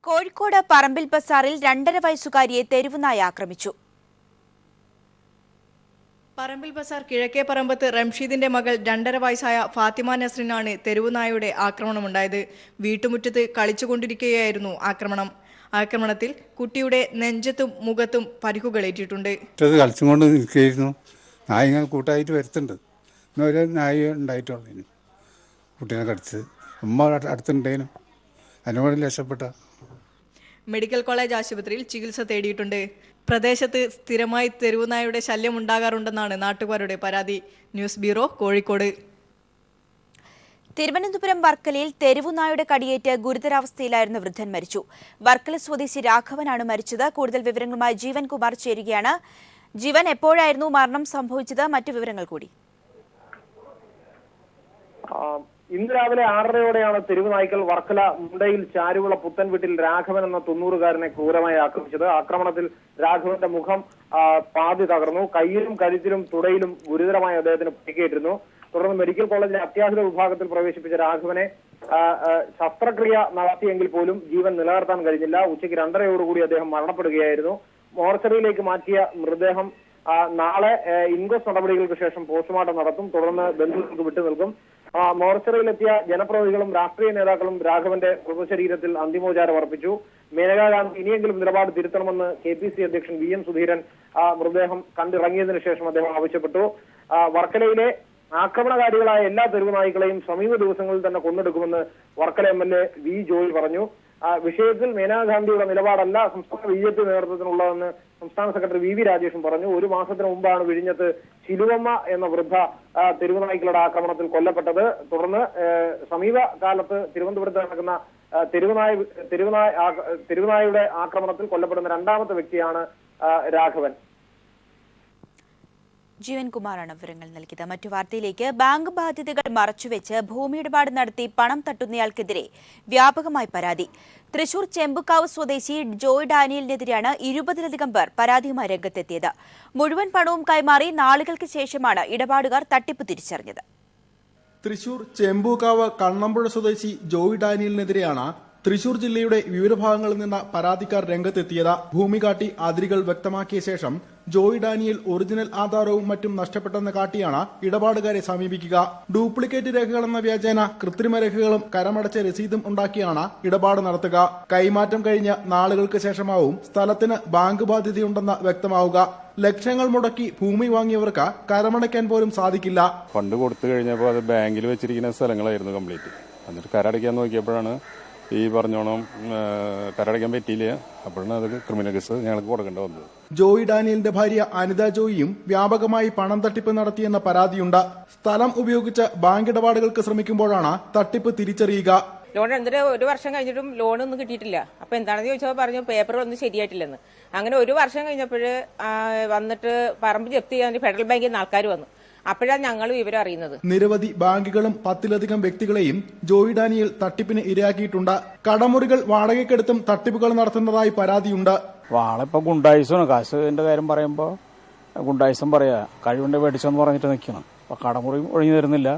കോഴിക്കോട് പറമ്പിൽ ബസാറിൽ 2.5 വയസ്സുകാരിയെ തെരുവുനായ ആക്രമിച്ചു. പറമ്പിൽ ബസാർ കിഴക്കേ പറമ്പത്ത് റംഷീദിന്റെ മകൾ 2.5 വയസ്സായ ഫാത്തിമ നസ്രിനാണ് തെരുവുനായയുടെ ആക്രമണമുണ്ടായത്. വീട്ടുമുറ്റത്ത് കളിച്ചുകൊണ്ടിരിക്കുകയായിരുന്നു ആക്രമണത്തിൽ കുട്ടിയുടെ നെഞ്ചത്തും മുഖത്തും പരിക്കുകളേറ്റിട്ടുണ്ട്. കളിച്ചുകൊണ്ട് നിൽക്കുകയായിരുന്നു. നായങ്ങൾ കൂട്ടായിട്ട് വരുത്തുണ്ട്. ഇന്നൊരു നായ ഉണ്ടായിട്ടുള്ളൂ. കുട്ടീനെ കടിച്ചത് ഉമ്മ അടുത്തുണ്ടേനും അതിനോട് രക്ഷപ്പെട്ട. മെഡിക്കൽ കോളേജ് ആശുപത്രിയിൽ ചികിത്സ തേടിയിട്ടുണ്ട്. പ്രദേശത്ത് സ്ഥിരമായി തെരുവുനായയുടെ ശല്യം ഉണ്ടാകാറുണ്ടെന്നാണ് നാട്ടുകാരുടെ പരാതി. News bureau, Kozhikode. തിരുവനന്തപുരം വർക്കലയിൽ തെരുവുനായുടെ കടിയേറ്റ് ഗുരുതരാവസ്ഥയിലായിരുന്ന വൃദ്ധൻ മരിച്ചു. വർക്കല സ്വദേശി രാഘവനാണ് മരിച്ചത്. കൂടുതൽ വിവരങ്ങളുമായി ജീവൻ കുമാർ ചേരുകയാണ്. ജീവൻ, എപ്പോഴായിരുന്നു മരണം സംഭവിച്ചത്? മറ്റു വിവരങ്ങൾ കൂടി. ഇന്ന് രാവിലെ 6:30യോടെയാണ് തെരുവുനായ്ക്കൾ വർക്കല മുണ്ടയിൽ ചാരുവിള പുത്തൻ വീട്ടിൽ രാഘവൻ എന്ന 90-കാരനെ ക്രൂരമായി ആക്രമിച്ചത്. ആക്രമണത്തിൽ രാഘവന്റെ മുഖം പാതി തകർന്നു. കയ്യിലും കഴുത്തിലും തുടയിലും ഗുരുതരമായി അദ്ദേഹത്തിന് പരിക്കേറ്റിരുന്നു. തുടർന്ന് മെഡിക്കൽ കോളേജിലെ അത്യാഹിത വിഭാഗത്തിൽ പ്രവേശിപ്പിച്ച രാഘവനെ ശസ്ത്രക്രിയ നടത്തിയെങ്കിൽ പോലും ജീവൻ നിലനിർത്താൻ കഴിഞ്ഞില്ല. ഉച്ചയ്ക്ക് 2:30യോടുകൂടി അദ്ദേഹം മരണപ്പെടുകയായിരുന്നു. മോർച്ചറിയിലേക്ക് മാറ്റിയ മൃതദേഹം നാളെ ഇൻക്വസ്റ്റ് നടപടികൾക്ക് ശേഷം പോസ്റ്റ്മോർട്ടം നടത്തും. തുടർന്ന് ബന്ധുക്കൾക്ക് വിട്ടുനിൽക്കും. മോർച്ചറിയിലെത്തിയ ജനപ്രതിനിധികളും രാഷ്ട്രീയ നേതാക്കളും രാഘവന്റെ മൃതശരീരത്തിൽ അന്തിമോപചാരം അർപ്പിച്ചു. മേനകാ ഗാന്ധി ഇനിയെങ്കിലും നിലപാട് തിരുത്തണമെന്ന് KPC അധ്യക്ഷൻ VM സുധീരൻ മൃതദേഹം കണ്ടിറങ്ങിയതിനു ശേഷം അദ്ദേഹം ആവശ്യപ്പെട്ടു. വർക്കലയിലെ ആക്രമണകാരികളായ എല്ലാ തെരുവുനായ്ക്കളെയും സമീപ ദിവസങ്ങളിൽ തന്നെ കൊന്നെടുക്കുമെന്ന് വർക്കല MLA V ജോയ് പറഞ്ഞു. വിഷയത്തിൽ മേനകാ ഗാന്ധിയുടെ നിലപാടല്ല സംസ്ഥാന BJP നേതൃത്വത്തിനുള്ളതെന്ന് സംസ്ഥാന സെക്രട്ടറി VV രാജേഷും പറഞ്ഞു. 1 മാസത്തിന് മുമ്പാണ് വിഴിഞ്ഞത്ത് ചിലുവമ്മ എന്ന വൃദ്ധ തെരുവുനായ്ക്കളുടെ ആക്രമണത്തിൽ കൊല്ലപ്പെട്ടത്. തുടർന്ന് സമീപകാലത്ത് തിരുവനന്തപുരത്ത് നടക്കുന്ന തെരുവുനായയുടെ ആക്രമണത്തിൽ കൊല്ലപ്പെടുന്ന 2ാമത്തെ വ്യക്തിയാണ് രാഘവൻ. ജീവൻ കുമാറാണ് വിവരങ്ങൾ നൽകിയത്. മറ്റു വാർത്തയിലേക്ക്. ബാങ്ക് ബാധ്യതകൾ മറച്ചുവെച്ച് ഭൂമിയിടപാട് നടത്തി പണം തട്ടുന്നയാൾക്കെതിരെ വ്യാപകമായി പരാതി. തൃശൂർ ചെമ്പുക്കാവ് സ്വദേശി ജോയ് ഡാനിയലിനെതിരെയാണ് 20-ലധികം പേർ പരാതിയുമായി രംഗത്തെത്തിയത്. മുഴുവൻ പണവും കൈമാറി നാളുകൾക്ക് ശേഷമാണ് ഇടപാടുകാർ തട്ടിപ്പ് തിരിച്ചറിഞ്ഞത്. തൃശൂർ ചെമ്പൂക്കാവ് കണ്ണമ്പുഴ സ്വദേശി ജോയ് ഡാനിയലിനെതിരെയാണ് തൃശൂർ ജില്ലയുടെ വിവിധ ഭാഗങ്ങളിൽ നിന്ന് പരാതിക്കാർ രംഗത്തെത്തിയത്. ഭൂമി കാട്ടി അതിരുകൾ വ്യക്തമാക്കിയ ശേഷം ജോയ് ഡാനിയൽ ഒറിജിനൽ ആധാരവും മറ്റും നഷ്ടപ്പെട്ടെന്ന് കാട്ടിയാണ് ഇടപാടുകാരെ സമീപിക്കുക. ഡ്യൂപ്ലിക്കേറ്റ് രേഖകളെന്ന വ്യാജേന കൃത്രിമ രേഖകളും കരമടച്ച രസീതും ഉണ്ടാക്കിയാണ് ഇടപാട് നടത്തുക. കൈമാറ്റം കഴിഞ്ഞ് നാളുകൾക്ക് ശേഷമാവും സ്ഥലത്തിന് ബാങ്ക് ബാധ്യതയുണ്ടെന്ന് വ്യക്തമാവുക. ലക്ഷങ്ങൾ മുടക്കി ഭൂമി വാങ്ങിയവർക്ക് കരമടയ്ക്കാൻ പോലും സാധിക്കില്ല. ഫണ്ട് കൊടുത്തു കഴിഞ്ഞപ്പോൾ അത് ബാങ്കിൽ വെച്ചിരിക്കുന്ന സ്ഥലങ്ങളായിരുന്നു കംപ്ലീറ്റ്. എന്നിട്ട് കരടയ്ക്കാൻ നോക്കിയപ്പോഴാണ് ഈ പറഞ്ഞോണം കരടയ്ക്കാൻ പറ്റിയില്ല. അപ്പോഴാണ് അത് ക്രിമിനൽ കേസ് ഞങ്ങൾക്ക് കൊടുക്കേണ്ടി വന്നത്. ജോയ് ഡാനിയലിന്റെ ഭാര്യ അനിത ജോയിയും വ്യാപകമായി പണം തട്ടിപ്പ് നടത്തിയെന്ന പരാതിയുണ്ട്. സ്ഥലം ഉപയോഗിച്ച് ബാങ്ക് ഇടപാടുകൾക്ക് ശ്രമിക്കുമ്പോഴാണ് തട്ടിപ്പ് തിരിച്ചറിയുക. ലോൺ എന്തിനാ 1 വർഷം കഴിഞ്ഞിട്ടും ലോണൊന്നും കിട്ടിയിട്ടില്ല. അപ്പൊ എന്താണെന്ന് ചോദിച്ചപ്പോൾ പറഞ്ഞു പേപ്പറൊന്നും ശരിയായിട്ടില്ലെന്ന്. അങ്ങനെ 1 വർഷം കഴിഞ്ഞപ്പോൾ വന്നിട്ട് പറമ്പ് ജപ്തി ചെയ്യാൻ ഫെഡറൽ ബാങ്കിൽ നിന്ന് ആൾക്കാർ വന്നു. അപ്പോഴാണ് ഞങ്ങൾ വിവരം അറിയുന്നത്. നിരവധി ബാങ്കുകളും 10-ലധികം വ്യക്തികളെയും ജോയ് ഡാനിയൽ തട്ടിപ്പിന് ഇരയാക്കിയിട്ടുണ്ട്. കടമുറികൾ വാടകയ്ക്കെടുത്തും തട്ടിപ്പുകൾ നടത്തുന്നതായി പരാതിയുണ്ട്. വാളിപ്പോ ഗുണ്ടായിസാണ്. കാശിന്റെ കാര്യം പറയുമ്പോ ഗുണ്ടായിസം പറയാ, കഴിവിന്റെ മേടിച്ചെന്ന് പറഞ്ഞിട്ട് നിൽക്കണം. അപ്പൊ കടമുറി ഒഴിഞ്ഞു തരുന്നില്ല,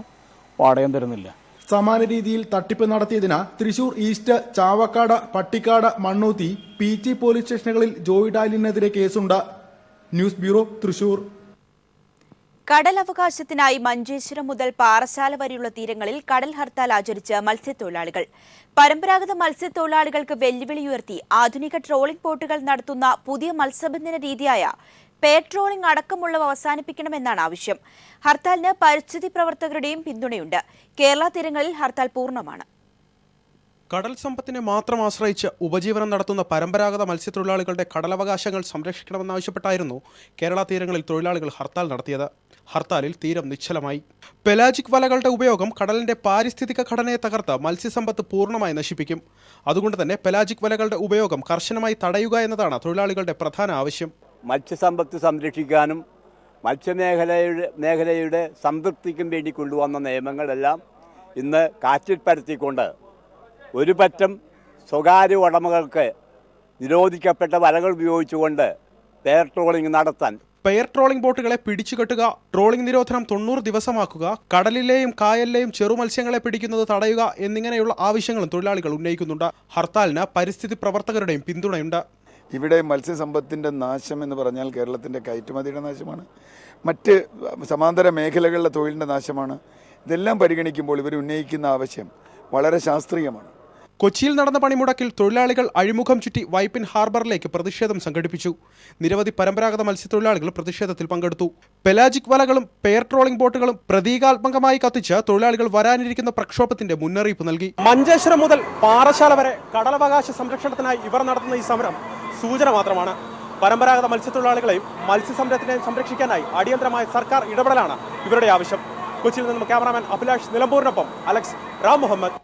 വാടകയും തരുന്നില്ല. സമാന രീതിയിൽ തട്ടിപ്പ് നടത്തിയതിന് Thrissur east, Chavakkad, Pattikkad, Mannuthy, PT police സ്റ്റേഷനുകളിൽ ജോയ് ഡാനിയലിനെതിരെ കേസുണ്ട്. News bureau, Thrissur. കടലവകാശത്തിനായി മഞ്ചേശ്വരം മുതൽ പാറശാല വരെയുള്ള തീരങ്ങളിൽ കടൽ ഹർത്താൽ ആചരിച്ച് മത്സ്യത്തൊഴിലാളികൾ. പരമ്പരാഗത മത്സ്യത്തൊഴിലാളികൾക്ക് വെല്ലുവിളിയുയർത്തി ആധുനിക ട്രോളിംഗ് ബോട്ടുകൾ നടത്തുന്ന പുതിയ മത്സ്യബന്ധന രീതിയായ പെയർ ട്രോളിംഗ് അടക്കമുള്ളവ അവസാനിപ്പിക്കണമെന്നാണ് ആവശ്യം. ഹർത്താലിന് പരിസ്ഥിതി പ്രവർത്തകരുടെയും പിന്തുണയുണ്ട്. കേരള തീരങ്ങളിൽ ഹർത്താൽ പൂർണ്ണമാണ്. കടൽ സമ്പത്തിനെ മാത്രം ആശ്രയിച്ച് ഉപജീവനം നടത്തുന്ന പരമ്പരാഗത മത്സ്യത്തൊഴിലാളികളുടെ കടലവകാശങ്ങൾ സംരക്ഷിക്കണമെന്നാവശ്യപ്പെട്ടായിരുന്നു കേരള തീരങ്ങളിൽ തൊഴിലാളികൾ ഹർത്താൽ നടത്തിയത്. ഹർത്താലിൽ തീരം നിശ്ചലമായി. പെലാജിക് വലകളുടെ ഉപയോഗം കടലിന്റെ പാരിസ്ഥിതിക ഘടനയെ തകർത്ത് മത്സ്യസമ്പത്ത് പൂർണ്ണമായി നശിപ്പിക്കും. അതുകൊണ്ട് തന്നെ പെലാജിക് വലകളുടെ ഉപയോഗം കർശനമായി തടയുക എന്നതാണ് തൊഴിലാളികളുടെ പ്രധാന ആവശ്യം. മത്സ്യസമ്പത്ത് സംരക്ഷിക്കാനും മേഖലയുടെ സംതൃപ്തിക്കും വേണ്ടി കൊണ്ടുവന്ന നിയമങ്ങളെല്ലാം ഇന്ന് കാറ്റിൽ പരത്തിക്കൊണ്ട് ഒരു പറ്റം സ്വകാര്യ ഉടമകൾക്ക് നിരോധിക്കപ്പെട്ട വലകൾ ഉപയോഗിച്ചുകൊണ്ട് പെയർ ട്രോളിംഗ് നടത്താൻ പെയർ ട്രോളിംഗ് ബോട്ടുകളെ പിടിച്ചുകെട്ടുക, ട്രോളിംഗ് നിരോധനം 90 ദിവസമാക്കുക, കടലിലെയും കായലിലെയും ചെറുമത്സ്യങ്ങളെ പിടിക്കുന്നത് തടയുക എന്നിങ്ങനെയുള്ള ആവശ്യങ്ങളും തൊഴിലാളികൾ ഉന്നയിക്കുന്നുണ്ട്. ഹർത്താലിന് പരിസ്ഥിതി പ്രവർത്തകരുടെയും പിന്തുണയുണ്ട്. ഇവിടെ മത്സ്യസമ്പത്തിൻ്റെ നാശം എന്ന് പറഞ്ഞാൽ കേരളത്തിൻ്റെ കയറ്റുമതിയുടെ നാശമാണ്, മറ്റ് സമാന്തര മേഖലകളിലെ തൊഴിലിൻ്റെ നാശമാണ്. ഇതെല്ലാം പരിഗണിക്കുമ്പോൾ ഇവർ ഉന്നയിക്കുന്ന ആവശ്യം വളരെ ശാസ്ത്രീയമാണ്. കൊച്ചിയിൽ നടന്ന പണിമുടക്കിൽ തൊഴിലാളികൾ അഴിമുഖം ചുറ്റി വൈപ്പിൻ ഹാർബറിലേക്ക് പ്രതിഷേധം സംഘടിപ്പിച്ചു. നിരവധി പരമ്പരാഗത മത്സ്യത്തൊഴിലാളികൾ പ്രതിഷേധത്തിൽ പങ്കെടുത്തു. പെലാജിക് വലകളും പെയർ ട്രോളിംഗ് ബോട്ടുകളും പ്രതീകാത്മകമായി കത്തിച്ച് തൊഴിലാളികൾ വരാനിരിക്കുന്ന പ്രക്ഷോഭത്തിന്റെ മുന്നറിയിപ്പ് നൽകി. മഞ്ചേശ്വരം മുതൽ പാറശാല വരെ കടലവകാശ സംരക്ഷണത്തിനായി ഇവർ നടത്തുന്ന ഈ സമരം സൂചന മാത്രമാണ്. പരമ്പരാഗത മത്സ്യത്തൊഴിലാളികളെയും മത്സ്യസമ്പത്തിനെയും സംരക്ഷിക്കാനായി അടിയന്തരമായ സർക്കാർ ഇടപെടലാണ് ഇവരുടെ ആവശ്യം. കൊച്ചിയിൽ നിന്നും ക്യാമറാമാൻ അഭിലാഷ് നിലമ്പൂരിനൊപ്പം അലക്സ് റാം മുഹമ്മദ്.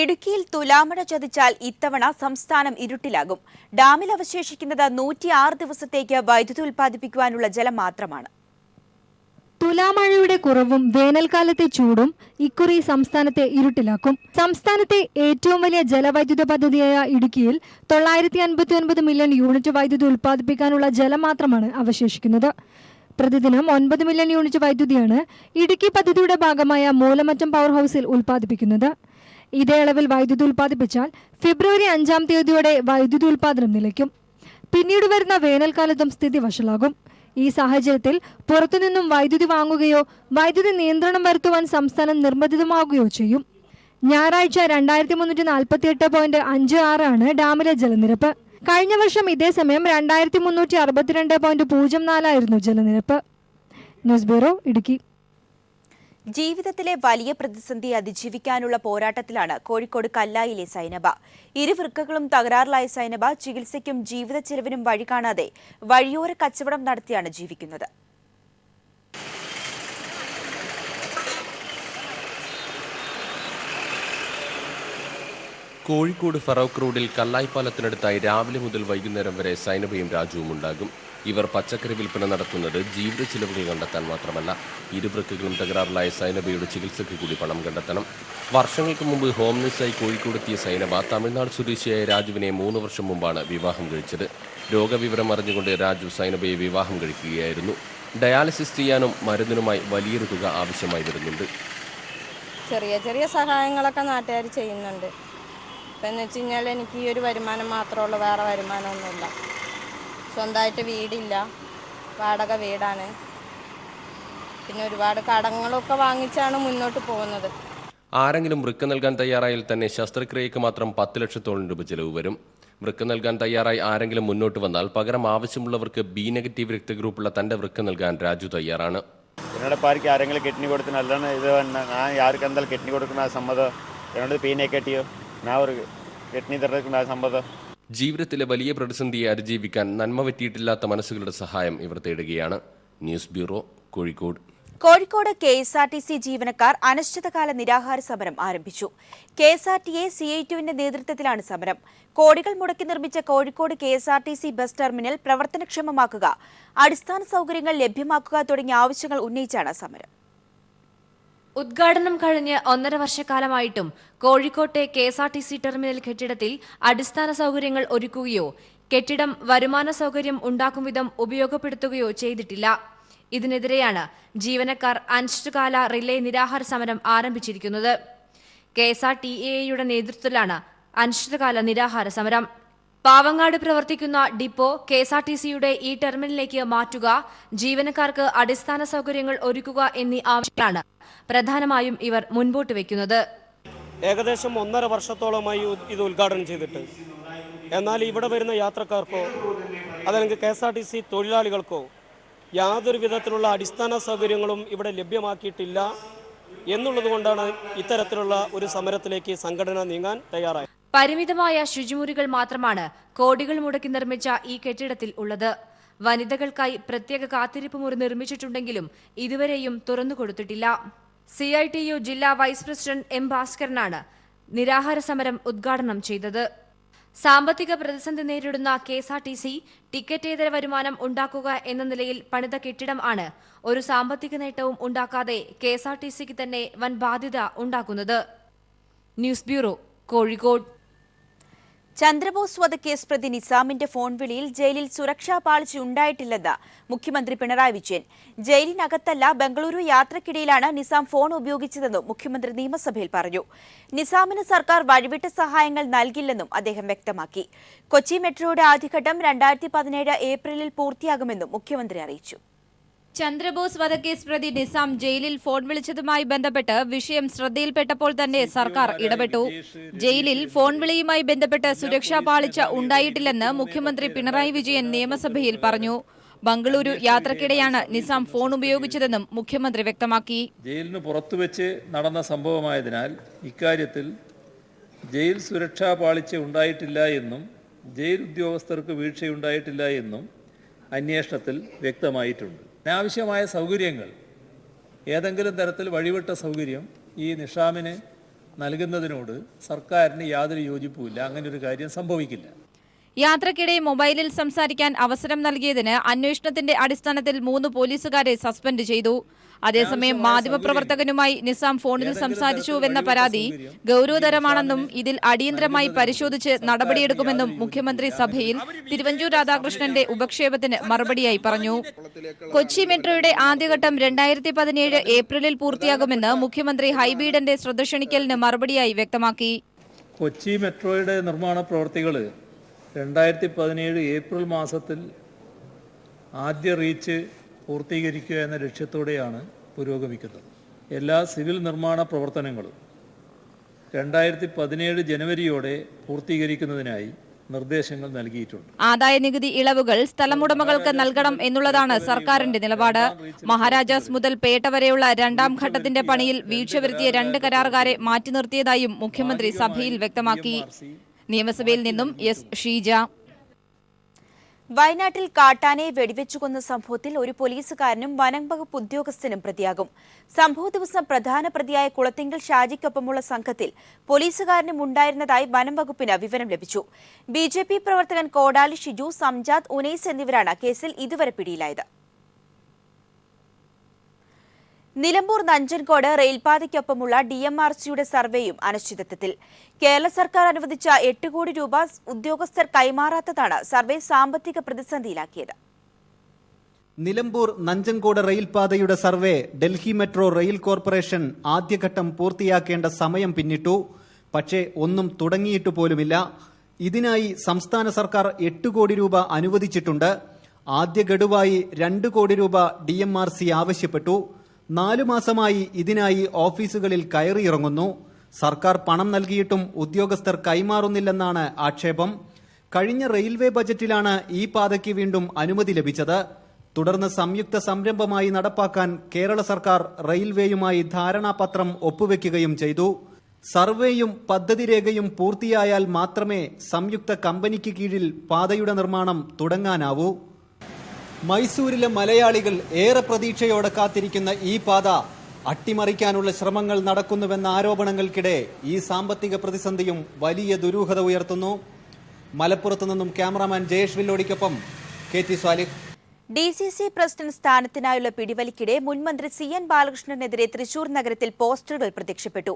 ഇടുക്കിയിൽ തുലാമഴ ചതിച്ചാൽ ഇത്തവണ സംസ്ഥാനം ഇരുട്ടിലാകും. ഡാമിൽ അവശേഷിക്കുന്നത് 106 ദിവസത്തേക്ക് വൈദ്യുതി ഉൽപ്പാദിപ്പിക്കുവാനുള്ള ജലം മാത്രമാണ്. തുലാമഴയുടെ കുറവും വേനൽക്കാലത്തെ ചൂടും ഇക്കുറി സംസ്ഥാനത്തെ ഇരുട്ടിലാക്കും. സംസ്ഥാനത്തെ ഏറ്റവും വലിയ ജലവൈദ്യുത പദ്ധതിയായ ഇടുക്കിയിൽ 959 മില്യൺ യൂണിറ്റ് വൈദ്യുതി ഉൽപ്പാദിപ്പിക്കാനുള്ള ജലം മാത്രമാണ് അവശേഷിക്കുന്നത്. പ്രതിദിനം 9 മില്യൺ യൂണിറ്റ് വൈദ്യുതിയാണ് ഇടുക്കി പദ്ധതിയുടെ ഭാഗമായ മൂലമറ്റം പവർ ഹൌസിൽ ഉൽപ്പാദിപ്പിക്കുന്നത്. ഇതേ അളവിൽ വൈദ്യുതി ഉൽപ്പാദിപ്പിച്ചാൽ ഫെബ്രുവരി 5-ാം തീയതിയോടെ വൈദ്യുതി ഉൽപ്പാദനം നിലയ്ക്കും. പിന്നീട് വരുന്ന വേനൽക്കാലത്തും സ്ഥിതി വഷളാകും. ഈ സാഹചര്യത്തിൽ പുറത്തുനിന്നും വൈദ്യുതി വാങ്ങുകയോ വൈദ്യുതി നിയന്ത്രണം വരുത്തുവാൻ സംസ്ഥാനം നിർബന്ധിതമാവുകയോ ചെയ്യും. ഞായറാഴ്ച 2348.56 ആണ് ഡാമിലെ ജലനിരപ്പ്. കഴിഞ്ഞ വർഷം ഇതേ സമയം 2362.04 ആയിരുന്നു ജലനിരപ്പ്. News bureau, Idukki. ജീവിതത്തിലെ വലിയ പ്രതിസന്ധി അതിജീവിക്കാനുള്ള പോരാട്ടത്തിലാണ് കോഴിക്കോട് കല്ലായിലെ സൈനബ. ഇരുവൃക്കകളും തകരാറിലായ സൈനബ ചികിത്സയ്ക്കും ജീവിത ചെലവിനും വഴി കാണാതെ വഴിയോര കച്ചവടം നടത്തിയാണ് ജീവിക്കുന്നത്. കോഴിക്കോട് ഫറോക്ക് റോഡിൽ കല്ലായിപ്പാലത്തിനടുത്തായി രാവിലെ മുതൽ വൈകുന്നേരം വരെ സൈനബയും രാജുവും ഉണ്ടാകും. ഇവർ പച്ചക്കറി വിൽപ്പന നടത്തുന്നത് ജീവിത ചിലവുകൾ കണ്ടെത്താൻ മാത്രമല്ല, ഇരുവൃക്കകളും തകരാറിലായ സൈനബയുടെ ചികിത്സയ്ക്ക് കൂടി പണം കണ്ടെത്തണം. വർഷങ്ങൾക്ക് മുമ്പ് ഹോംലെസ്സായി കോഴിക്കോടെത്തിയ സൈനബ തമിഴ്നാട് സ്വദേശിയായ രാജുവിനെ 3 വർഷം മുമ്പാണ് വിവാഹം കഴിച്ചത്. രോഗവിവരം അറിഞ്ഞുകൊണ്ട് രാജു സൈനബയെ വിവാഹം കഴിക്കുകയായിരുന്നു. ഡയാലിസിസ് ചെയ്യാനും മരുന്നിനുമായി വലിയൊരു തുക ആവശ്യമായി വരുന്നുണ്ട്. ചെറിയ ചെറിയ സഹായങ്ങളൊക്കെ നാട്ടുകാർ ചെയ്യുന്നുണ്ട്. ഇപ്പം എന്ന് വെച്ച് കഴിഞ്ഞാൽ എനിക്ക് ഈ ഒരു വരുമാനം മാത്രമുള്ളൂ, വേറെ വരുമാനമൊന്നുമില്ല. സ്വന്തമായിട്ട് വീടില്ല, വാടക വീടാണ്. പിന്നെ ഒരുപാട് കടങ്ങളൊക്കെ വാങ്ങിച്ചാണ് മുന്നോട്ട് പോകുന്നത്. ആരെങ്കിലും വൃക്ക നൽകാൻ തയ്യാറായാൽ തന്നെ ശസ്ത്രക്രിയയ്ക്ക് മാത്രം 10 ലക്ഷത്തോളം രൂപ ചെലവ് വരും. വൃക്ക നൽകാൻ തയ്യാറായി ആരെങ്കിലും മുന്നോട്ട് വന്നാൽ പകരം ആവശ്യമുള്ളവർക്ക് B നെഗറ്റീവ് രക്തഗ്രൂപ്പുള്ള തൻ്റെ വൃക്ക നൽകാൻ രാജു തയ്യാറാണ്. എന്നോട് പാർക്ക് ആരെങ്കിലും കിഡ്നി കൊടുത്തിന് അല്ലാണ്ട് ഇത് ഞാൻ ആർക്ക് എന്തായാലും കിഡ്നി കൊടുക്കുന്ന സമ്മതം, എന്നോട് B നെഗറ്റീവ് ഞാൻ ഒരു കിഡ്നി തരുന്ന സമ്മതം. ജീവിതത്തിലെ വലിയ പ്രതിസന്ധിയെ അതിജീവിക്കാൻ നന്മ പറ്റിയിട്ടില്ലാത്ത മനസ്സുകളുടെ സഹായം ഇവർ തേടുകയാണ്. News bureau, Kozhikode. Kozhikode KSRTC ജീവനക്കാർ അനിശ്ചിതകാല നിരാഹാര സമരം ആരംഭിച്ചു. KSRTA CI2വിന്റെ നേതൃത്വത്തിലാണ് സമരം. കോടികൾ മുടക്കി നിർമ്മിച്ച കോഴിക്കോട് KSRTC ബസ് ടെർമിനൽ പ്രവർത്തനക്ഷമമാക്കുക, അടിസ്ഥാന സൗകര്യങ്ങൾ ലഭ്യമാക്കുക തുടങ്ങിയ ആവശ്യങ്ങൾ ഉന്നയിച്ചാണ് സമരം. ഉദ്ഘാടനം കഴിഞ്ഞ് 1.5 വർഷക്കാലമായിട്ടും കോഴിക്കോട്ടെ KSRTC ടെർമിനൽ കെട്ടിടത്തിൽ അടിസ്ഥാന സൗകര്യങ്ങൾ ഒരുക്കുകയോ കെട്ടിടം വരുമാന സൗകര്യം ഉണ്ടാക്കും വിധം ഉപയോഗപ്പെടുത്തുകയോ ചെയ്തിട്ടില്ല. ഇതിനെതിരെയാണ് ജീവനക്കാർ അനിശ്ചിതകാല റിലേ നിരാഹാര സമരം ആരംഭിച്ചിരിക്കുന്നത്. KSRTAയുടെ നേതൃത്വത്തിലാണ് അനിശ്ചിതകാല നിരാഹാര സമരം. പാവങ്ങാട് പ്രവർത്തിക്കുന്ന ഡിപ്പോ KSRTCയുടെ ഈ ടെർമിനലിലേക്ക് മാറ്റുക, ജീവനക്കാർക്ക് അടിസ്ഥാന സൗകര്യങ്ങൾ ഒരുക്കുക എന്നീ ആവശ്യങ്ങളാണ് പ്രധാനമായും ഇവർ മുൻപോട്ട് വയ്ക്കുന്നത്. ഏകദേശം 1.5 വർഷത്തോളമായി ഇത് ഉദ്ഘാടനം ചെയ്തിട്ട്, എന്നാൽ ഇവിടെ വരുന്ന യാത്രക്കാർക്കോ അതല്ലെങ്കിൽ KSRTC തൊഴിലാളികൾക്കോ യാതൊരു വിധത്തിലുള്ള അടിസ്ഥാന സൗകര്യങ്ങളും ഇവിടെ ലഭ്യമാക്കിയിട്ടില്ല എന്നുള്ളതുകൊണ്ടാണ് ഇത്തരത്തിലുള്ള ഒരു സമരത്തിലേക്ക് സംഘടന നീങ്ങാൻ തയ്യാറായത്. പരിമിതമായ ശുചിമുറികൾ മാത്രമാണ് കോടികൾ മുടക്കി നിർമ്മിച്ച ഈ കെട്ടിടത്തിൽ ഉള്ളത്. വനിതകൾക്കായി പ്രത്യേക കാത്തിരിപ്പ് മുറി നിർമ്മിച്ചിട്ടുണ്ടെങ്കിലും ഇതുവരെയും തുറന്നുകൊടുത്തിട്ടില്ല. CITU ജില്ലാ വൈസ് പ്രസിഡന്റ് M ഭാസ്കരനാണ് നിരാഹാര സമരം ഉദ്ഘാടനം ചെയ്തത്. സാമ്പത്തിക പ്രതിസന്ധി നേരിടുന്ന KSRTC ടിക്കറ്റേതര വരുമാനം ഉണ്ടാക്കുക എന്ന നിലയിൽ പണിത കെട്ടിടം ആണ് ഒരു സാമ്പത്തിക നേട്ടവും ഉണ്ടാക്കാതെ KSRTCക്ക് തന്നെ വൻ ബാധ്യത ഉണ്ടാക്കുന്നത്. News bureau, Kozhikode. ചന്ദ്രബോസ് വധക്കേസ് പ്രതി നിസാമിന്റെ ഫോൺ വിളിയിൽ ജയിലിൽ സുരക്ഷാ പാളിച്ച ഉണ്ടായിട്ടില്ലെന്ന് മുഖ്യമന്ത്രി പിണറായി വിജയൻ. ജയിലിനകത്തല്ല, ബംഗളൂരു യാത്രക്കിടയിലാണ് നിസാം ഫോൺ ഉപയോഗിച്ചതെന്നും മുഖ്യമന്ത്രി നിയമസഭയിൽ പറഞ്ഞു. നിസാമിന് സർക്കാർ വഴിവിട്ട സഹായങ്ങൾ നൽകില്ലെന്നും അദ്ദേഹം വ്യക്തമാക്കി. കൊച്ചി മെട്രോയുടെ ആദ്യഘട്ടം 2017 ഏപ്രിലിൽ പൂർത്തിയാകുമെന്നും മുഖ്യമന്ത്രി അറിയിച്ചു. ചന്ദ്രബോസ് വധക്കേസ് പ്രതി നിസാം ജയിലിൽ ഫോൺ വിളിച്ചതുമായി ബന്ധപ്പെട്ട് വിഷയം ശ്രദ്ധയിൽപ്പെട്ടപ്പോൾ തന്നെ സർക്കാർ ഇടപെട്ടു. ജയിലിൽ ഫോൺ വിളിയുമായി ബന്ധപ്പെട്ട് സുരക്ഷാ പാളിച്ച ഉണ്ടായിട്ടില്ലെന്ന് മുഖ്യമന്ത്രി പിണറായി വിജയൻ നിയമസഭയിൽ പറഞ്ഞു. ബംഗളൂരു യാത്രക്കിടെയാണ് നിസാം ഫോൺ ഉപയോഗിച്ചതെന്നും മുഖ്യമന്ത്രി വ്യക്തമാക്കി. ജയിലിന് പുറത്തുവെച്ച് നടന്ന സംഭവമായതിനാൽ ഇക്കാര്യത്തിൽ ജയിൽ സുരക്ഷാ പാളിച്ച ഉണ്ടായിട്ടില്ല എന്നും ജയിൽ ഉദ്യോഗസ്ഥർക്ക് വീഴ്ചയുണ്ടായിട്ടില്ല എന്നും അന്വേഷണത്തിൽ വ്യക്തമായിട്ടുണ്ട്. അനാവശ്യമായ സൗകര്യങ്ങൾ, ഏതെങ്കിലും തരത്തിൽ വഴിവിട്ട സൗകര്യം ഈ നിഷാമിന് നൽകുന്നതിനോട് സർക്കാരിന് യാതൊരു യോജിപ്പുമില്ല. അങ്ങനെ ഒരു കാര്യം സംഭവിക്കില്ല. യാത്രക്കിടെ മൊബൈലിൽ സംസാരിക്കാൻ അവസരം നൽകിയതിന് അന്വേഷണത്തിന്റെ അടിസ്ഥാനത്തിൽ 3 പോലീസുകാരെ സസ്പെൻഡ് ചെയ്തു. അതേസമയം മാധ്യമപ്രവർത്തകനുമായി നിസാം ഫോണിൽ സംസാരിച്ചുവെന്ന പരാതി ഗൌരവതരമാണെന്നും ഇതിൽ അടിയന്തരമായി പരിശോധിച്ച് നടപടിയെടുക്കുമെന്നും മുഖ്യമന്ത്രി സഭയിൽ തിരുവഞ്ചൂർ രാധാകൃഷ്ണന്റെ ഉപക്ഷേപത്തിന് മറുപടിയായി പറഞ്ഞു. കൊച്ചി മെട്രോയുടെ ആദ്യഘട്ടം 2017 ഏപ്രിലിൽ പൂർത്തിയാകുമെന്ന് മുഖ്യമന്ത്രി ഹൈബീഡന്റെ ശ്രദ്ധ ക്ഷണിക്കലിന് മറുപടിയായി വ്യക്തമാക്കി. കൊച്ചി മെട്രോയുടെ നിർമ്മാണ പ്രവൃത്തികൾ 2017 ഏപ്രിൽ മാസത്തിൽ ആദ്യ റീച്ച് പൂർത്തീകരിക്കുക എന്ന ലക്ഷ്യത്തോടെയാണ് പുരോഗമിക്കുന്നത്. എല്ലാ സിവിൽ നിർമ്മാണ പ്രവർത്തനങ്ങളും 2017 ജനുവരിയോടെ പൂർത്തീകരിക്കുന്നതിനായി നിർദ്ദേശങ്ങൾ നൽകിയിട്ടുണ്ട്. ആദായനികുതി ഇളവുകൾ സ്ഥലമുടമകൾക്ക് നൽകണം എന്നുള്ളതാണ് സർക്കാരിന്റെ നിലപാട്. മഹാരാജാസ് മുതൽ പേട്ട വരെയുള്ള 2ാം ഘട്ടത്തിന്റെ പണിയിൽ വീഴ്ച വരുത്തിയ 2 കരാറുകാരെ മാറ്റി നിർത്തിയതായും മുഖ്യമന്ത്രി സഭയിൽ വ്യക്തമാക്കി. നിയമസഭയിൽ നിന്നും എസ് ഷീജ. വയനാട്ടിൽ കാട്ടാനയെ വെടിവെച്ചുകൊന്ന സംഭവത്തിൽ ഒരു പോലീസുകാരനും വനം വകുപ്പ് ഉദ്യോഗസ്ഥനും പ്രതിയാകും. സംഭവ ദിവസം പ്രധാന പ്രതിയായ കുളത്തിങ്കൽ ഷാജിക്കൊപ്പമുള്ള സംഘത്തിൽ പോലീസുകാരനും ഉണ്ടായിരുന്നതായി വനം വകുപ്പിന് വിവരം ലഭിച്ചു. BJP പ്രവർത്തകൻ കോടാലി ഷിജു, സംജാദ്, ഉനൈസ് എന്നിവരാണ് കേസിൽ ഇതുവരെ പിടിയിലായത്. നിലമ്പൂർ നഞ്ചൻകോട് റെയിൽപാതയ്ക്കൊപ്പമുള്ള DMRCയുടെ സർവേയും അനിശ്ചിതത്വത്തിൽ. കേരള സർക്കാർ അനുവദിച്ച 8 കോടി രൂപ ഉദ്യോഗസ്ഥർ കൈമാറാത്തതാണ് സർവേ സാമ്പത്തിക പ്രതിസന്ധിയിലാക്കിയത്. നിലമ്പൂർ നഞ്ചൻകോട് റെയിൽപാതയുടെ survey Delhi metro rail corporation ആദ്യഘട്ടം പൂർത്തിയാക്കേണ്ട സമയം പിന്നിട്ടു. പക്ഷേ ഒന്നും തുടങ്ങിയിട്ടു പോലുമില്ല. ഇതിനായി സംസ്ഥാന സർക്കാർ 8 കോടി രൂപ അനുവദിച്ചിട്ടുണ്ട്. ആദ്യ ഗഡുവായി 2 കോടി രൂപ DMRC ആവശ്യപ്പെട്ടു. 4 മാസമായി ഇതിനായി ഓഫീസുകളിൽ കയറിയിറങ്ങുന്നു. സർക്കാർ പണം നൽകിയിട്ടും ഉദ്യോഗസ്ഥർ കൈമാറുന്നില്ലെന്നാണ് ആക്ഷേപം. കഴിഞ്ഞ റെയിൽവേ ബജറ്റിലാണ് ഈ പാതയ്ക്ക് വീണ്ടും അനുമതി ലഭിച്ചത്. തുടർന്ന് സംയുക്ത സംരംഭമായി നടപ്പാക്കാൻ കേരള സർക്കാർ റെയിൽവേയുമായി ധാരണാപത്രം ഒപ്പുവെക്കുകയും ചെയ്തു. സർവേയും പദ്ധതി രേഖയും പൂർത്തിയായാൽ മാത്രമേ സംയുക്ത കമ്പനിക്ക് കീഴിൽ പാതയുടെ നിർമ്മാണം തുടങ്ങാനാവൂ. മൈസൂരിലെ മലയാളികൾ ഏറെ പ്രതീക്ഷയോടെ കാത്തിരിക്കുന്ന ഈ പാത അട്ടിമറിക്കാനുള്ള ശ്രമങ്ങൾ നടക്കുന്നുവെന്ന ആരോപണങ്ങൾക്കിടെ ഈ സാമ്പത്തിക പ്രതിസന്ധിയും വലിയ ദുരൂഹത ഉയർത്തുന്നു. മലപ്പുറത്തു നിന്നും ക്യാമറാമാൻ ജയേഷ് വില്ലോടിക്കൊപ്പം KT സാലിഹ്. DCC പ്രസിഡന്റ് സ്ഥാനത്തിനായുള്ള പിടിവലിക്കിടെ മുൻമന്ത്രി CN ബാലകൃഷ്ണനെതിരെ തൃശൂർ നഗരത്തിൽ പോസ്റ്ററുകൾ പ്രത്യക്ഷപ്പെട്ടു.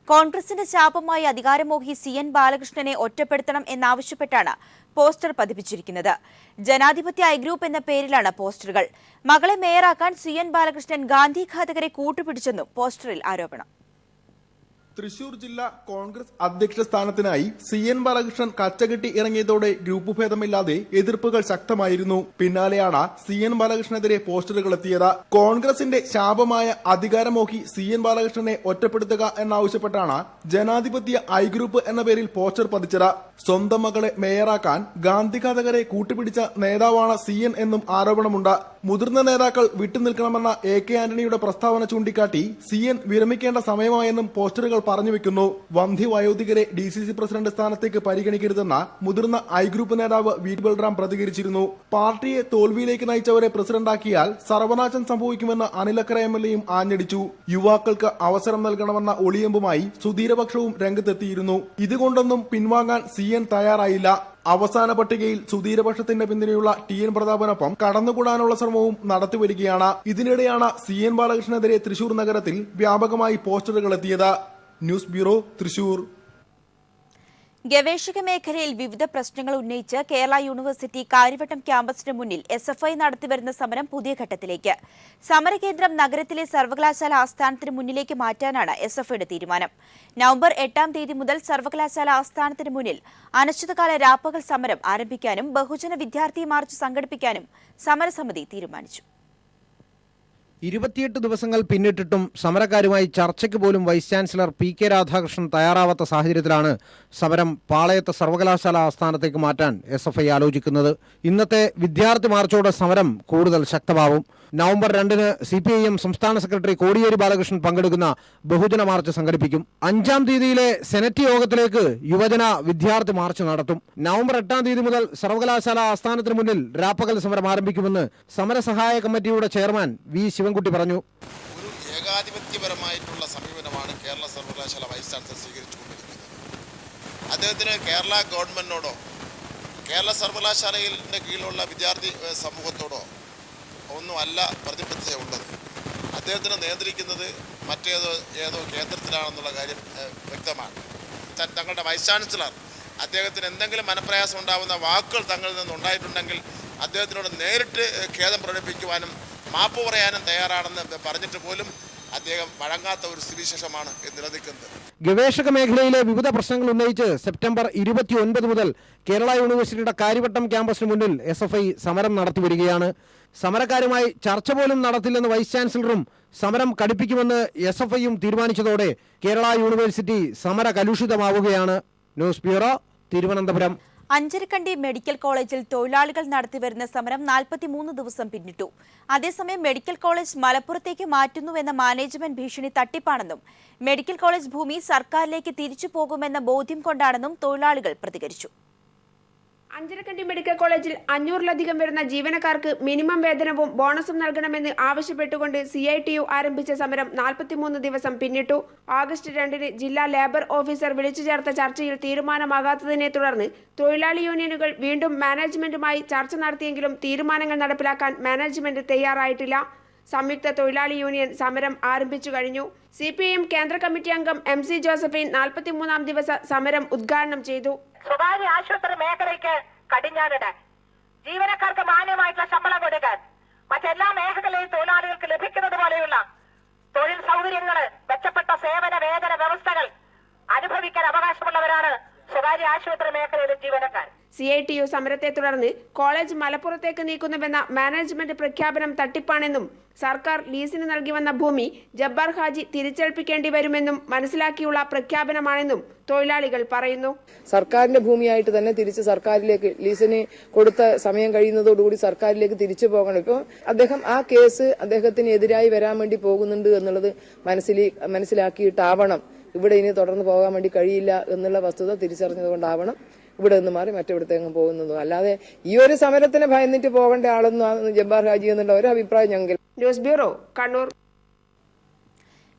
കോൺഗ്രസിന്റെ ശാപമായി അധികാരമോഹി CN ബാലകൃഷ്ണനെ ഒറ്റപ്പെടുത്തണം എന്നാവശ്യപ്പെട്ടാണ് പോസ്റ്റർ പതിപ്പിച്ചിരിക്കുന്നത്. ജനാധിപത്യ ഐ ഗ്രൂപ്പ് എന്ന പേരിലാണ് പോസ്റ്ററുകൾ. മകളെ മേയറാക്കാൻ CN ബാലകൃഷ്ണൻ ഗാന്ധി ഘാതകരെ കൂട്ടുപിടിച്ചെന്നും പോസ്റ്ററിൽ ആരോപണം. തൃശൂർ ജില്ലാ കോൺഗ്രസ് അധ്യക്ഷ സ്ഥാനത്തിനായി CN ബാലകൃഷ്ണൻ കച്ചകെട്ടി ഇറങ്ങിയതോടെ ഗ്രൂപ്പ് ഭേദമില്ലാതെ എതിർപ്പുകൾ ശക്തമായിരുന്നു. പിന്നാലെയാണ് CN ബാലകൃഷ്ണനെതിരെ പോസ്റ്ററുകൾ എത്തിയത്. കോൺഗ്രസിന്റെ ശാപമായ അധികാരമോഹി CN ബാലകൃഷ്ണനെ ഒറ്റപ്പെടുത്തുക എന്നാവശ്യപ്പെട്ടാണ് ജനാധിപത്യ ഐ ഗ്രൂപ്പ് എന്ന പേരിൽ പോസ്റ്റർ പതിച്ചത്. സ്വന്തം മകളെ മേയറാക്കാൻ ഗാന്ധിഘാതകരെ കൂട്ടുപിടിച്ച നേതാവാണ് CN എന്നും ആരോപണമുണ്ട്. മുതിർന്ന നേതാക്കൾ വിട്ടുനിൽക്കണമെന്ന AK ആന്റണിയുടെ പ്രസ്താവന ചൂണ്ടിക്കാട്ടി CN വിരമിക്കേണ്ട സമയമായെന്നും പോസ്റ്ററുകൾ പറഞ്ഞുവെക്കുന്നു. വന്ധ്യവയോധികരെ DCC പ്രസിഡന്റ് സ്ഥാനത്തേക്ക് പരിഗണിക്കരുതെന്ന മുതിർന്ന ഐ ഗ്രൂപ്പ് നേതാവ് വി ബൽറാം പ്രതികരിച്ചിരുന്നു. പാർട്ടിയെ തോൽവിയിലേക്ക് നയിച്ചവരെ പ്രസിഡന്റാക്കിയാൽ സർവനാശം സംഭവിക്കുമെന്ന് അനിലക്കര MLAയും ആഞ്ഞടിച്ചു. യുവാക്കൾക്ക് അവസരം നൽകണമെന്ന ഒളിയമ്പുമായി സുധീരപക്ഷവും രംഗത്തെത്തിയിരുന്നു. ഇതുകൊണ്ടൊന്നും പിൻവാങ്ങാൻ CN തയ്യാറായില്ല. അവസാന പട്ടികയിൽ സുധീരപക്ഷത്തിന്റെ പിന്തുണയുള്ള TN പ്രതാപനൊപ്പം കടന്നുകൂടാനുള്ള ശ്രമവും നടത്തിവരികയാണ്. ഇതിനിടെയാണ് CN ബാലകൃഷ്ണനെതിരെ തൃശൂർ നഗരത്തിൽ വ്യാപകമായി പോസ്റ്ററുകൾ എത്തിയത്. News bureau, Thrissur. ഗവേഷക മേഖലയിൽ വിവിധ പ്രശ്നങ്ങൾ ഉന്നയിച്ച് കേരള യൂണിവേഴ്സിറ്റി കാര്യവട്ടം ക്യാമ്പസിന് മുന്നിൽ SFI നടത്തിവരുന്ന സമരം പുതിയ ഘട്ടത്തിലേക്ക്. സമരകേന്ദ്രം നഗരത്തിലെ സർവകലാശാല ആസ്ഥാനത്തിന് മുന്നിലേക്ക് മാറ്റാനാണ് SFIയുടെ തീരുമാനം. നവംബർ 8-ാം തീയതി മുതൽ സർവകലാശാല ആസ്ഥാനത്തിന് മുന്നിൽ അനിശ്ചിതകാല രാപ്പകൽ സമരം ആരംഭിക്കാനും ബഹുജന വിദ്യാർത്ഥി മാർച്ച് സംഘടിപ്പിക്കാനും സമരസമിതി തീരുമാനിച്ചു. 28 ദിവസങ്ങൾ പിന്നിട്ടിട്ടും സമരക്കാരുമായി ചർച്ചയ്ക്ക് പോലും വൈസ് ചാൻസലർ PK രാധാകൃഷ്ണൻ തയ്യാറാവാത്ത സാഹചര്യത്തിലാണ് സമരം പാളയത്ത് സർവകലാശാല ആസ്ഥാനത്തേക്ക് മാറ്റാൻ SFI ആലോചിക്കുന്നത്. ഇന്നത്തെ വിദ്യാർത്ഥി മാർച്ചോടെ സമരം കൂടുതൽ ശക്തമാവും. നവംബർ 2-ന് CPIM സംസ്ഥാന സെക്രട്ടറി കോടിയേരി ബാലകൃഷ്ണൻ പങ്കെടുക്കുന്ന ബഹുജന മാർച്ച് സംഘടിപ്പിക്കും. 5-ാം തീയതിയിലെ സെനറ്റ് യോഗത്തിലേക്ക് യുവജന വിദ്യാർത്ഥി മാർച്ച് നടത്തും. നവംബർ 8-ാം തീയതി മുതൽ സർവകലാശാല ആസ്ഥാനത്തിന് മുന്നിൽ രാപ്പകൽ സമരം ആരംഭിക്കുമെന്ന് സമരസഹായ കമ്മിറ്റിയുടെ ചെയർമാൻ V. ശിവൻകുട്ടി പറഞ്ഞു. ഒരു ഏകാധിപത്യപരമായിട്ടുള്ള സമീപനമാണ് കേരള സർവകലാശാല വൈസ് ചാൻസലർ സ്വീകരിച്ചുകൊണ്ടിരിക്കുന്നത്. അദ്ദേഹത്തിന് കേരള ഗവൺമെന്റിനോടോ കേരള സർവകലാശാലയുടെ കീഴിലുള്ള വിദ്യാർത്ഥി സമൂഹത്തോടോ ഒന്നും അല്ല പ്രതിബദ്ധതയുള്ളത്. അദ്ദേഹത്തിന് നിയന്ത്രിക്കുന്നത് ഏതോ കേന്ദ്രത്തിലാണെന്നുള്ള കാര്യം വ്യക്തമാണ്. തങ്ങളുടെ വൈസ് ചാൻസലർ അദ്ദേഹത്തിന് എന്തെങ്കിലും മനപ്രയാസം ഉണ്ടാകുന്ന വാക്കുകൾ തങ്ങളിൽ നിന്നുണ്ടായിട്ടുണ്ടെങ്കിൽ അദ്ദേഹത്തിനോട് നേരിട്ട് ഖേദം പ്രകടിപ്പിക്കുവാനും മാപ്പ് പറയാനും തയ്യാറാണെന്ന് പറഞ്ഞിട്ട് പോലും അദ്ദേഹം വഴങ്ങാത്ത ഒരു സ്ഥിതിവിശേഷമാണ് നിലനിൽക്കുന്നത്. ഗവേഷക മേഖലയിലെ വിവിധ പ്രശ്നങ്ങൾ ഉന്നയിച്ച് സെപ്റ്റംബർ 29 മുതൽ കേരള യൂണിവേഴ്സിറ്റിയുടെ കാര്യവട്ടം ക്യാമ്പസിന് മുന്നിൽ SFI സമരം നടത്തിവരികയാണ്. സമരക്കാരുമായി ചർച്ച പോലും നടത്തില്ലെന്ന് വൈസ് ചാൻസലറും സമരം കടുപ്പിക്കുമെന്ന് SFIയും തീരുമാനിച്ചതോടെ കേരള യൂണിവേഴ്സിറ്റി സമര കലുഷിതമാവുകയാണ്. News bureau, Thiruvananthapuram. Anjarakandy medical കോളേജിൽ തൊഴിലാളികൾ നടത്തിവരുന്ന സമരം 43 ദിവസം പിന്നിട്ടു. അതേസമയം മെഡിക്കൽ കോളേജ് മലപ്പുറത്തേക്ക് മാറ്റുന്നുവെന്ന മാനേജ്മെന്റ് ഭീഷണി തട്ടിപ്പാണെന്നും മെഡിക്കൽ കോളേജ് ഭൂമി സർക്കാരിലേക്ക് തിരിച്ചു പോകുമെന്ന ബോധ്യം കൊണ്ടാണെന്നും തൊഴിലാളികൾ പ്രതികരിച്ചു. അഞ്ചരക്കണ്ടി മെഡിക്കൽ കോളേജിൽ 500-ലധികം വരുന്ന ജീവനക്കാർക്ക് മിനിമം വേതനവും ബോണസും നൽകണമെന്ന് ആവശ്യപ്പെട്ടുകൊണ്ട് CITU ആരംഭിച്ച സമരം 43 ദിവസം പിന്നിട്ടു. ഓഗസ്റ്റ് 2-ന് ജില്ലാ ലേബർ ഓഫീസർ വിളിച്ചു ചേർത്ത ചർച്ചയിൽ തീരുമാനമാകാത്തതിനെ തുടർന്ന് തൊഴിലാളി യൂണിയനുകൾ വീണ്ടും മാനേജ്മെന്റുമായി ചർച്ച നടത്തിയെങ്കിലും തീരുമാനങ്ങൾ നടപ്പിലാക്കാൻ മാനേജ്മെന്റ് തയ്യാറായിട്ടില്ല. സംയുക്ത തൊഴിലാളി യൂണിയൻ സമരം ആരംഭിച്ചു കഴിഞ്ഞു. CPIM കേന്ദ്ര കമ്മിറ്റി അംഗം MC ജോസഫൈൻ 43-ാം ദിവസ സമരം ഉദ്ഘാടനം ചെയ്തു. സ്വകാര്യ ആശുപത്രി മേഖലയ്ക്ക് കടിഞ്ഞാണിടാൻ, ജീവനക്കാർക്ക് മാന്യമായിട്ടുള്ള ശമ്പളം കൊടുക്കാൻ, മറ്റെല്ലാ മേഖലയിലും തൊഴിലാളികൾക്ക് ലഭിക്കുന്നത് പോലെയുള്ള തൊഴിൽ സൗകര്യങ്ങൾ, മെച്ചപ്പെട്ട സേവന വേതന വ്യവസ്ഥകൾ അനുഭവിക്കാൻ അവകാശമുള്ളവരാണ് സ്വകാര്യ ആശുപത്രി മേഖലയിലെ ജീവനക്കാർ. CITU സമരത്തെ തുടർന്ന് കോളേജ് മലപ്പുറത്തേക്ക് നീക്കുന്നുവെന്ന മാനേജ്മെന്റ് പ്രഖ്യാപനം തട്ടിപ്പാണെന്നും സർക്കാർ ലീസിന് നൽകി വന്ന ഭൂമി ജബ്ബാർ ഹാജി തിരിച്ചേൽപ്പിക്കേണ്ടി വരുമെന്നും മനസ്സിലാക്കിയുള്ള പ്രഖ്യാപനമാണെന്നും തൊഴിലാളികൾ പറയുന്നു. സർക്കാരിന്റെ ഭൂമിയായിട്ട് തന്നെ തിരിച്ച് സർക്കാരിലേക്ക് ലീസിന് കൊടുത്ത സമയം കഴിയുന്നതോടുകൂടി സർക്കാരിലേക്ക് തിരിച്ചു പോകണം. ഇപ്പോൾ അദ്ദേഹം ആ കേസ് അദ്ദേഹത്തിന് എതിരായി വരാൻ വേണ്ടി പോകുന്നുണ്ട് എന്നുള്ളത് മനസ്സിലാക്കിയിട്ടാവണം ഇവിടെ ഇനി തുടർന്ന് പോകാൻ വേണ്ടി കഴിയില്ല എന്നുള്ള വസ്തുത തിരിച്ചറിഞ്ഞതുകൊണ്ടാവണം ഇവിടെ നിന്ന് മാറി മറ്റെവിടത്തേക്കും പോകുന്നതും. അല്ലാതെ ഈ ഒരു സമരത്തിന് ഭയന്നിട്ട് പോകേണ്ട ആളൊന്നും ജബ്ബാർ ഹാജി എന്നുള്ള ഒരു അഭിപ്രായം ഞങ്ങൾ. News bureau, Kannur.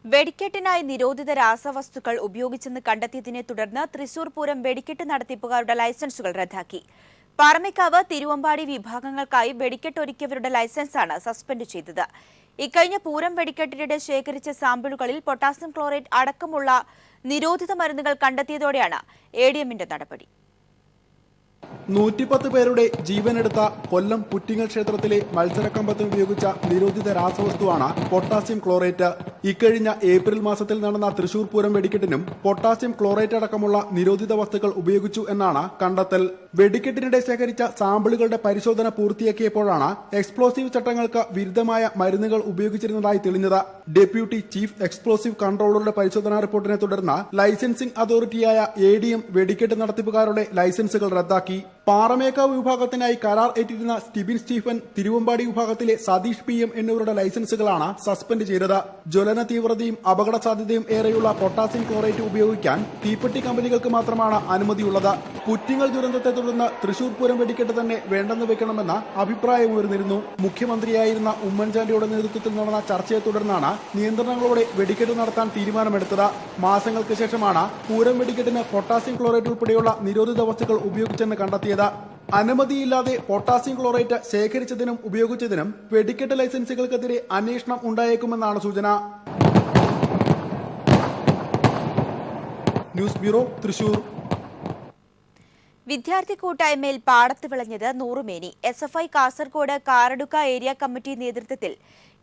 വെടിക്കെട്ടിനായി നിരോധിത രാസവസ്തുക്കൾ ഉപയോഗിച്ചെന്ന് കണ്ടെത്തിയതിനെ തുടർന്ന് തൃശൂർ പൂരം വെടിക്കെട്ട് നടത്തിപ്പുകാരുടെ ലൈസൻസുകൾ റദ്ദാക്കി. പാറമേക്കാവ്, തിരുവമ്പാടി വിഭാഗങ്ങൾക്കായി വെടിക്കെട്ടൊരുക്കിയവരുടെ ലൈസൻസാണ് സസ്പെൻഡ് ചെയ്തത്. ഇക്കഴിഞ്ഞ പൂരം വെടിക്കെട്ടിനിടെ ശേഖരിച്ച സാമ്പിളുകളിൽ പൊട്ടാസ്യം ക്ലോറേറ്റ് അടക്കമുള്ള നിരോധിത മരുന്നുകൾ കണ്ടെത്തിയതോടെയാണ് ADMന്റെ നടപടി. 110 പേരുടെ ജീവനെടുത്ത കൊല്ലം പുറ്റിങ്ങൽ ക്ഷേത്രത്തിലെ മത്സരക്കമ്പത്തിന് ഉപയോഗിച്ച നിരോധിത രാസവസ്തുവാണ് പൊട്ടാസ്യം ക്ലോറേറ്റ്. ഇക്കഴിഞ്ഞ ഏപ്രിൽ മാസത്തിൽ നടന്ന തൃശൂർ പൂരം വെടിക്കെട്ടിനും പൊട്ടാസ്യം ക്ലോറേറ്റ് അടക്കമുള്ള നിരോധിത വസ്തുക്കൾ ഉപയോഗിച്ചു എന്നാണ് കണ്ടെത്തൽ. വെടിക്കെട്ടിനിടെ ശേഖരിച്ച സാമ്പിളുകളുടെ പരിശോധന പൂർത്തിയാക്കിയപ്പോഴാണ് എക്സ്പ്ലോസീവ് ചട്ടങ്ങൾക്ക് വിരുദ്ധമായ മരുന്നുകൾ ഉപയോഗിച്ചിരുന്നതായി തെളിഞ്ഞത്. ഡെപ്യൂട്ടി ചീഫ് എക്സ്പ്ലോസീവ് കൺട്രോളറുടെ പരിശോധനാ റിപ്പോർട്ടിനെ തുടർന്ന് ലൈസൻസിംഗ് അതോറിറ്റിയായ ADM വെടിക്കെട്ട് നടത്തിപ്പുകാരുടെ ലൈസൻസുകൾ റദ്ദാക്കി. പാറമേക്കാവ് വിഭാഗത്തിനായി കരാർ ഏറ്റിരുന്ന സ്റ്റിബിൻ സ്റ്റീഫൻ, തിരുവമ്പാടി വിഭാഗത്തിലെ സതീഷ് PM എന്നിവരുടെ ലൈസൻസുകളാണ് സസ്പെൻഡ് ചെയ്തത്. ജ്വലന തീവ്രതയും അപകട സാധ്യതയും ഏറെയുള്ള പൊട്ടാസ്യം ക്ലോറേറ്റ് ഉപയോഗിക്കാൻ തീപ്പെട്ടി കമ്പനികൾക്ക് മാത്രമാണ് അനുമതിയുള്ളത്. പുറ്റിങ്ങൽ ദുരന്തത്തെ തുടർന്ന് തൃശൂർ പൂരം വെടിക്കെട്ട് തന്നെ വേണ്ടെന്ന് വെക്കണമെന്ന അഭിപ്രായമുയർന്നിരുന്നു. മുഖ്യമന്ത്രിയായിരുന്ന ഉമ്മൻചാണ്ടിയുടെ നേതൃത്വത്തിൽ നടന്ന ചർച്ചയെ തുടർന്നാണ് നിയന്ത്രണങ്ങളോടെ വെടിക്കെട്ട് നടത്താൻ തീരുമാനമെടുത്തത്. മാസങ്ങൾക്ക് ശേഷമാണ് പൂരം വെടിക്കെട്ടിന് പൊട്ടാസ്യം ക്ലോറേറ്റ് ഉൾപ്പെടെയുള്ള നിരോധിത വസ്തുക്കൾ ഉപയോഗിച്ചെന്ന് കണ്ടെത്തിയത്. അനുമതിയില്ലാതെ പൊട്ടാസ്യം ക്ലോറേറ്റ് ശേഖരിച്ചതിനും ഉപയോഗിച്ചതിനും വെടിക്കെട്ട് ലൈസൻസുകൾക്കെതിരെ അന്വേഷണം ഉണ്ടായേക്കുമെന്നാണ് സൂചന. News bureau, Thrissur. വിദ്യാർത്ഥി കൂട്ടായ്മയിൽ പാടത്ത് വിളഞ്ഞത് നൂറുമേനി. SFI Kasaragod Karadka area committee നേതൃത്വത്തിൽ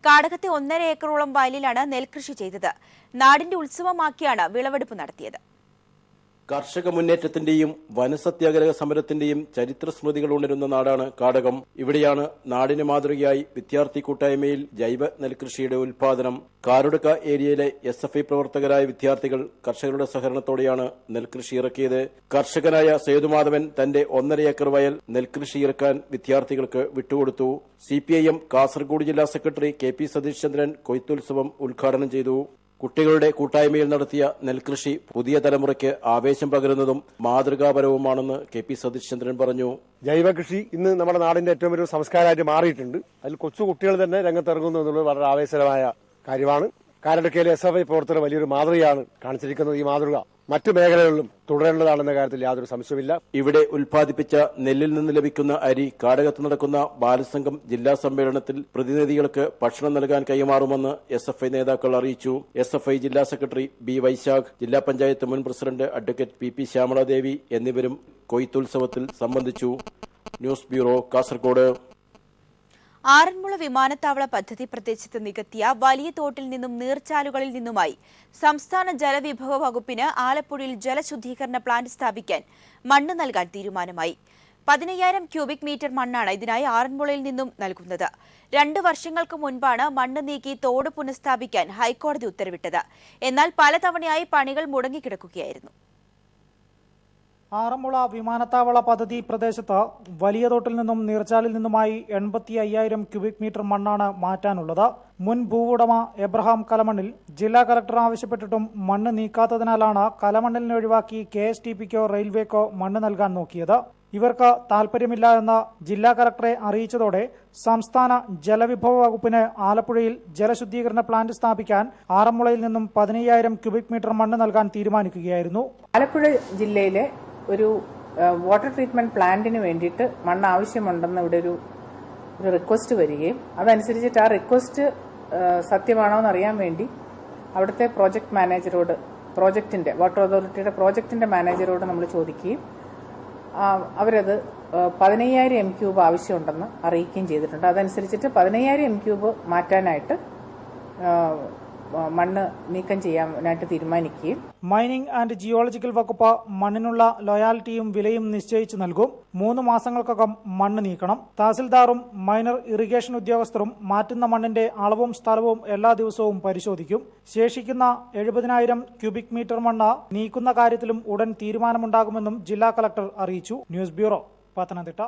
കാടകത്തെ 1.5 ഏക്കറോളം വയലിലാണ് നെൽകൃഷി ചെയ്തത്. നാടിന്റെ ഉത്സവമാക്കിയാണ് വിളവെടുപ്പ് നടത്തിയത്. കർഷക മുന്നേറ്റത്തിന്റെയും വനസത്യാഗ്രഹ സമരത്തിന്റെയും ചരിത്ര സ്മൃതികൾ ഉണരുന്ന നാടാണ് കാടകം. ഇവിടെയാണ് നാടിന് മാതൃകയായി വിദ്യാർത്ഥി കൂട്ടായ്മയിൽ ജൈവ നെൽകൃഷിയുടെ ഉൽപാദനം. കാറടുക്ക ഏരിയയിലെ SFI പ്രവർത്തകരായ വിദ്യാർത്ഥികൾ കർഷകരുടെ സഹകരണത്തോടെയാണ് നെൽകൃഷി ഇറക്കിയത്. കർഷകനായ സേതുമാധവൻ തന്റെ 1.5 ഏക്കർ വയൽ നെൽകൃഷി ഇറക്കാൻ വിദ്യാർത്ഥികൾക്ക് വിട്ടുകൊടുത്തു. CPIM കാസർഗോഡ് ജില്ലാ സെക്രട്ടറി KP സതീഷ് ചന്ദ്രൻ കൊയ്ത്തുത്സവം ഉദ്ഘാടനം ചെയ്തു. കുട്ടികളുടെ കൂട്ടായ്മയിൽ നടത്തിയ നെൽകൃഷി പുതിയ തലമുറയ്ക്ക് ആവേശം പകരുന്നതും മാതൃകാപരവുമാണെന്ന് KP സതീഷ് ചന്ദ്രൻ പറഞ്ഞു. ജൈവ കൃഷി ഇന്ന് നമ്മുടെ നാടിന്റെ ഏറ്റവും ഒരു സംസ്കാരമായിട്ട് മാറിയിട്ടുണ്ട്. അതിൽ കൊച്ചു കുട്ടികൾ തന്നെ രംഗത്തിറങ്ങുന്നു എന്നുള്ളത് വളരെ ആവേശകരമായ കാര്യമാണ്. കാരടുക്കയിലെ SFI പ്രവർത്തകർ വലിയൊരു മാതൃകയാണ് കാണിച്ചിരിക്കുന്നത്. ഈ മാതൃക മറ്റു മേഖലകളിലും തുടരേണ്ടതാണെന്ന കാര്യത്തിൽ യാതൊരു സംശയമില്ല. ഇവിടെ ഉൽപ്പാദിപ്പിച്ച നെല്ലിൽ നിന്ന് ലഭിക്കുന്ന അരി കാടകത്ത് നടക്കുന്ന ബാലസംഘം ജില്ലാ സമ്മേളനത്തിൽ പ്രതിനിധികൾക്ക് ഭക്ഷണം നൽകാൻ കൈമാറുമെന്ന് SFI നേതാക്കൾ അറിയിച്ചു. SFI ജില്ലാ സെക്രട്ടറി B വൈശാഖ്, ജില്ലാ പഞ്ചായത്ത് മുൻ പ്രസിഡന്റ് അഡ്വക്കേറ്റ് PP ശ്യാമളാദേവി എന്നിവരും കൊയ്ത്തുത്സവത്തിൽ സംബന്ധിച്ചു. News bureau, Kasaragod. ആറന്മുള വിമാനത്താവള പദ്ധതി പ്രദേശത്ത് നികത്തിയ വലിയ തോട്ടിൽ നിന്നും നീർച്ചാലുകളിൽ നിന്നുമായി സംസ്ഥാന ജലവിഭവ വകുപ്പിന് ആലപ്പുഴയിൽ ജലശുദ്ധീകരണ പ്ലാന്റ് സ്ഥാപിക്കാൻ മണ്ണ് നൽകാൻ തീരുമാനമായി. 15,000 ക്യൂബിക് മീറ്റർ മണ്ണാണ് ഇതിനായി ആറന്മുളയിൽ നിന്നും നൽകുന്നത്. 2 വർഷങ്ങൾക്ക് മുൻപാണ് മണ്ണ് നീക്കി തോട് പുനഃസ്ഥാപിക്കാൻ ഹൈക്കോടതി ഉത്തരവിട്ടത്. എന്നാൽ പലതവണയായി പണികൾ മുടങ്ങിക്കിടക്കുകയായിരുന്നു. ആറന്മുള വിമാനത്താവള പദ്ധതി പ്രദേശത്ത് വലിയ തോട്ടിൽ നിന്നും നീർച്ചാലിൽ നിന്നുമായി 85,000 ക്യൂബിക് മീറ്റർ മണ്ണാണ് മാറ്റാനുള്ളത്. മുൻ ഭൂവുടമ എബ്രഹാം കലമണ്ണിൽ ജില്ലാ കലക്ടർ ആവശ്യപ്പെട്ടിട്ടും മണ്ണ് നീക്കാത്തതിനാലാണ് കലമണ്ണിലിനെ ഒഴിവാക്കി KSTPക്കോ റെയിൽവേക്കോ മണ്ണ് നൽകാൻ നോക്കിയത്. ഇവർക്ക് താൽപര്യമില്ല എന്ന് ജില്ലാ കലക്ടറെ അറിയിച്ചതോടെ സംസ്ഥാന ജലവിഭവ വകുപ്പിന് ആലപ്പുഴയിൽ ജലശുദ്ധീകരണ പ്ലാന്റ് സ്ഥാപിക്കാൻ ആറന്മുളയിൽ നിന്നും 15,000 ക്യൂബിക് മീറ്റർ മണ്ണ് നൽകാൻ തീരുമാനിക്കുകയായിരുന്നു. ആലപ്പുഴ ജില്ലയിലെ ഒരു വാട്ടർ ട്രീറ്റ്മെന്റ് പ്ലാന്റിന് വേണ്ടിയിട്ട് മണ്ണ് ആവശ്യമുണ്ടെന്ന് ഇവിടെ ഒരു റിക്വസ്റ്റ് വരികയും അതനുസരിച്ചിട്ട് ആ റിക്വസ്റ്റ് സത്യമാണോ എന്നറിയാൻ വേണ്ടി അവിടുത്തെ പ്രോജക്ട് മാനേജറോട്, പ്രോജക്റ്റിന്റെ വാട്ടർ അതോറിറ്റിയുടെ പ്രോജക്റ്റിന്റെ മാനേജറോട് നമ്മൾ ചോദിക്കുകയും അവരത് 15,000 m ക്യൂബ് ആവശ്യമുണ്ടെന്ന് അറിയിക്കുകയും ചെയ്തിട്ടുണ്ട്. അതനുസരിച്ചിട്ട് 15,000 m ക്യൂബ് മാറ്റാനായിട്ട് മണ്ണ് നീക്കം ചെയ്യാനായിട്ട് തീരുമാനിക്കുകയും മൈനിംഗ് ആൻഡ് ജിയോളജിക്കൽ വകുപ്പ് മണ്ണിനുള്ള ലോയാലിറ്റിയും വിലയും നിശ്ചയിച്ചു നൽകും. 3 മാസങ്ങൾക്കകം മണ്ണ് നീക്കണം. തഹസിൽദാറും മൈനർ ഇറിഗേഷൻ ഉദ്യോഗസ്ഥരും മാറ്റുന്ന മണ്ണിന്റെ അളവും സ്ഥലവും എല്ലാ ദിവസവും പരിശോധിക്കും. ശേഷിക്കുന്ന 70,000 ക്യൂബിക് മീറ്റർ മണ്ണ് നീക്കുന്ന കാര്യത്തിലും ഉടൻ തീരുമാനമുണ്ടാകുമെന്നും ജില്ലാ കളക്ടർ അറിയിച്ചു. News bureau, Pathanamthitta.